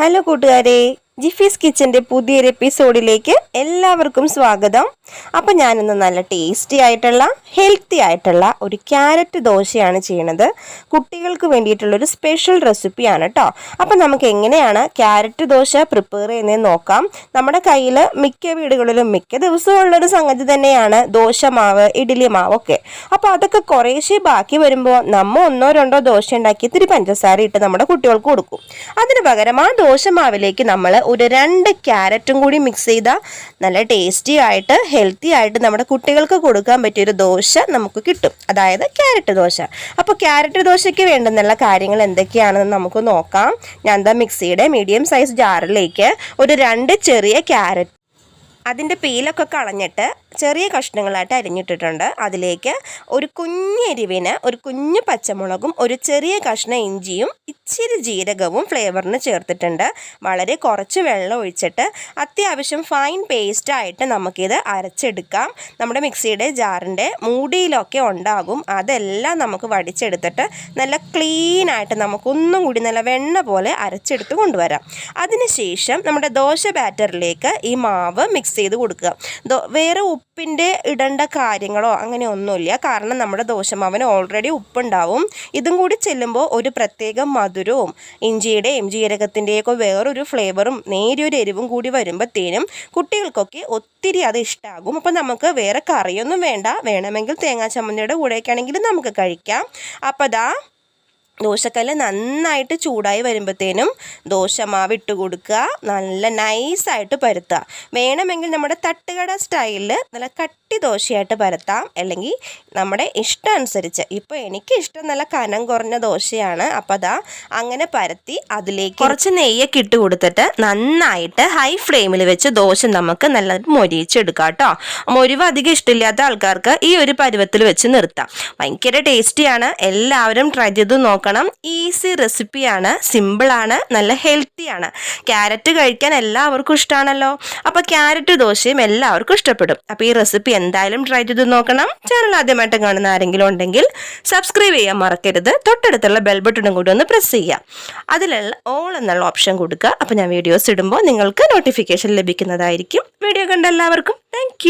Hello കൂട്ടുകാരെ, ജിഫീസ് കിച്ചൻ്റെ പുതിയൊരു എപ്പിസോഡിലേക്ക് എല്ലാവർക്കും സ്വാഗതം. അപ്പം ഞാനിന്ന് നല്ല ടേസ്റ്റി ആയിട്ടുള്ള ഹെൽത്തി ആയിട്ടുള്ള ഒരു ക്യാരറ്റ് ദോശയാണ് ചെയ്യണത്. കുട്ടികൾക്ക് വേണ്ടിയിട്ടുള്ളൊരു സ്പെഷ്യൽ റെസിപ്പിയാണ് കേട്ടോ. അപ്പം നമുക്ക് എങ്ങനെയാണ് ക്യാരറ്റ് ദോശ പ്രിപ്പയർ ചെയ്യുന്നതെന്ന് നോക്കാം. നമ്മുടെ കയ്യിൽ മിക്ക വീടുകളിലും മിക്ക ദിവസവും ഉള്ളൊരു സംഗതി തന്നെയാണ് ദോശ മാവ്, ഇഡ്ഡലി മാവൊക്കെ. അപ്പോൾ അതൊക്കെ കുറേശ്ശെ ബാക്കി വരുമ്പോൾ നമ്മൾ ഒന്നോ രണ്ടോ ദോശ ഉണ്ടാക്കി ഇത്തിരി പഞ്ചസാര ഇട്ട് നമ്മുടെ കുട്ടികൾക്ക് കൊടുക്കും. അതിന് പകരം ആ ദോശ മാവിലേക്ക് നമ്മൾ ഒരു 2 ക്യാരറ്റും കൂടി മിക്സ് ചെയ്താൽ നല്ല ടേസ്റ്റി ആയിട്ട് ഹെൽത്തി ആയിട്ട് നമ്മുടെ കുട്ടികൾക്ക് കൊടുക്കാൻ പറ്റിയൊരു ദോശ നമുക്ക് കിട്ടും. അതായത് ക്യാരറ്റ് ദോശ. അപ്പോൾ ക്യാരറ്റ് ദോശയ്ക്ക് വേണ്ടുന്നുള്ള കാര്യങ്ങൾ എന്തൊക്കെയാണെന്ന് നമുക്ക് നോക്കാം. ഞാൻ മിക്സിയുടെ മീഡിയം സൈസ് ജാറിലേക്ക് ഒരു 2 ചെറിയ ക്യാരറ്റ് അതിൻ്റെ പീലൊക്കെ കളഞ്ഞിട്ട് ചെറിയ കഷ്ണങ്ങളായിട്ട് അരിഞ്ഞിട്ടിട്ടുണ്ട്. അതിലേക്ക് ഒരു കുഞ്ഞെരിവിന് ഒരു കുഞ്ഞു പച്ചമുളകും ഒരു ചെറിയ കഷ്ണം ഇഞ്ചിയും ഇച്ചിരി ജീരകവും ഫ്ലേവറിന് ചേർത്തിട്ടുണ്ട്. വളരെ കുറച്ച് വെള്ളം ഒഴിച്ചിട്ട് അത്യാവശ്യം ഫൈൻ പേസ്റ്റായിട്ട് നമുക്കിത് അരച്ചെടുക്കാം. നമ്മുടെ മിക്സിയുടെ ജാറിൻ്റെ മൂടിയിലൊക്കെ ഉണ്ടാകും. അതെല്ലാം നമുക്ക് വടിച്ചെടുത്തിട്ട് നല്ല ക്ലീനായിട്ട് നമുക്കൊന്നും കൂടി നല്ല വെണ്ണ പോലെ അരച്ചെടുത്ത് കൊണ്ടുവരാം. അതിനുശേഷം നമ്മുടെ ദോശ ബാറ്ററിലേക്ക് ഈ മാവ് മിക്സ് ചെയ്ത് കൊടുക്കുക. വേറെ ഉപ്പിൻ്റെ ഇടേണ്ട കാര്യങ്ങളോ അങ്ങനെ ഒന്നുമില്ല. കാരണം നമ്മുടെ ദോശമാവിന് ഓൾറെഡി ഉപ്പുണ്ടാവും. ഇതും കൂടി ചെല്ലുമ്പോൾ ഒരു പ്രത്യേക മധുരവും ഇഞ്ചിയുടെയും ജീരകത്തിൻ്റെയൊക്കെ വേറൊരു ഫ്ലേവറും നേരിയൊരു എരിവും കൂടി വരുമ്പോഴത്തേനും കുട്ടികൾക്കൊക്കെ ഒത്തിരി അത് ഇഷ്ടമാകും. അപ്പോൾ നമുക്ക് വേറെ കറിയൊന്നും വേണ്ട. വേണമെങ്കിൽ തേങ്ങാ ചമ്മന്തിയുടെ കൂടെയൊക്കെ ആണെങ്കിൽ നമുക്ക് കഴിക്കാം. അപ്പോൾ ദോശക്കല്ല് നന്നായിട്ട് ചൂടായി വരുമ്പോഴത്തേനും ദോശമാവ് ഇട്ട് കൊടുക്കുക. നല്ല നൈസായിട്ട് പരത്തുക. വേണമെങ്കിൽ നമ്മുടെ തട്ടുകട സ്റ്റൈലിൽ നല്ല കട്ടി ദോശയായിട്ട് പരത്താം. അല്ലെങ്കിൽ നമ്മുടെ ഇഷ്ടം അനുസരിച്ച്. ഇപ്പോൾ എനിക്ക് ഇഷ്ടം നല്ല കനം കുറഞ്ഞ ദോശയാണ്. അപ്പോൾ അങ്ങനെ പരത്തി അതിലേക്ക് കുറച്ച് നെയ്യൊക്കെ ഇട്ട് കൊടുത്തിട്ട് നന്നായിട്ട് ഹൈ ഫ്ലെയിമിൽ വെച്ച് ദോശ നമുക്ക് നല്ല മൊരിയിച്ചെടുക്കാം കേട്ടോ. മൊരിവ് അധികം ഇഷ്ടമില്ലാത്ത ആൾക്കാർക്ക് ഈ ഒരു പരുവത്തിൽ വെച്ച് നിർത്താം. ഭയങ്കര ടേസ്റ്റിയാണ്. എല്ലാവരും ട്രൈ ചെയ്ത് നോക്കണം. ഈസി റെസിപ്പിയാണ്, സിമ്പിളാണ്, നല്ല ഹെൽത്തിയാണ്. ക്യാരറ്റ് കഴിക്കാൻ എല്ലാവർക്കും ഇഷ്ടമാണല്ലോ. അപ്പോൾ ക്യാരറ്റ് ദോശയും എല്ലാവർക്കും ഇഷ്ടപ്പെടും. അപ്പോൾ ഈ റെസിപ്പി എന്തായാലും ട്രൈ ചെയ്ത് നോക്കണം. ചാനൽ ആദ്യമായിട്ട് കാണുന്ന ആരെങ്കിലും ഉണ്ടെങ്കിൽ സബ്സ്ക്രൈബ് ചെയ്യാൻ മറക്കരുത്. തൊട്ടടുത്തുള്ള ബെൽ ബട്ടണും കൂടി ഒന്ന് പ്രസ് ചെയ്യുക. അതിലുള്ള ഓൾ എന്നുള്ള ഓപ്ഷൻ കൊടുക്കുക. അപ്പോൾ ഞാൻ വീഡിയോസ് ഇടുമ്പോൾ നിങ്ങൾക്ക് നോട്ടിഫിക്കേഷൻ ലഭിക്കുന്നതായിരിക്കും. വീഡിയോ കണ്ട എല്ലാവർക്കും താങ്ക്